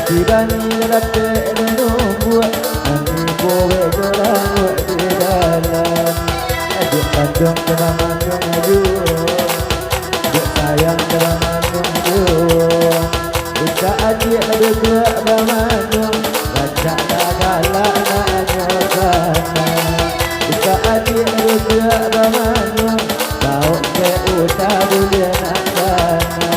Tibani lelate nunggu Nanti kowe gerang di dalam Adik kandung kenangan yang maju Adik sayang kenangan yang maju Ika adik lebih tua ramanyong Rajak dah galak nak nyokana Ika adik lebih tua ramanyong Kau ke utah boleh nak sana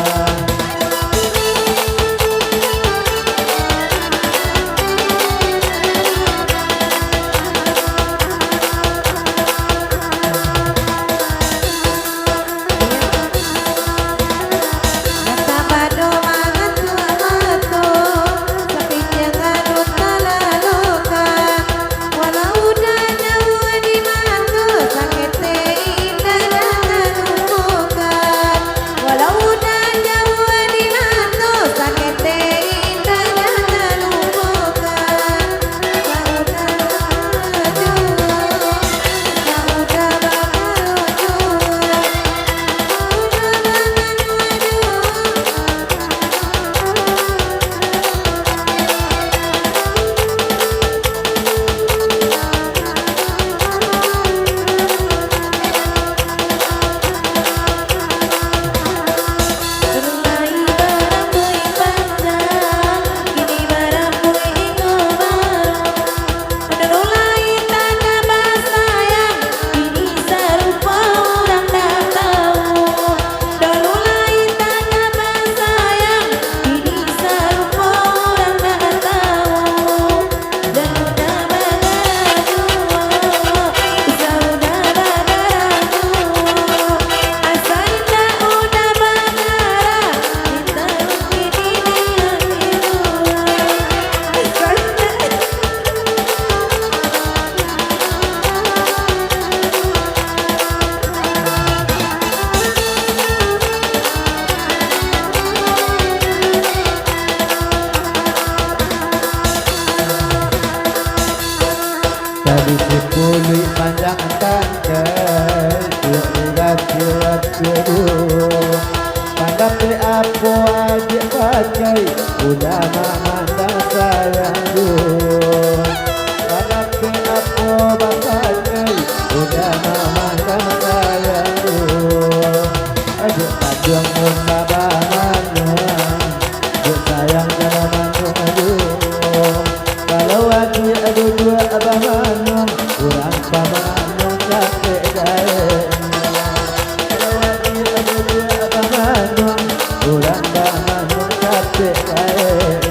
Tadi sepuluh panjang tangkai Tiap lirat kedua Tanggap di apa aja pakai Udah memandang sayang dulu Tanggap di apa pakai Udah memandang sayang dulu Adik tajam muka bahannya Adik sayang dalam mandung Kalau adik ada dua abang kurang pamanong capek daerah Kalau adik ada dua pamanong kurang pamanong capek daerah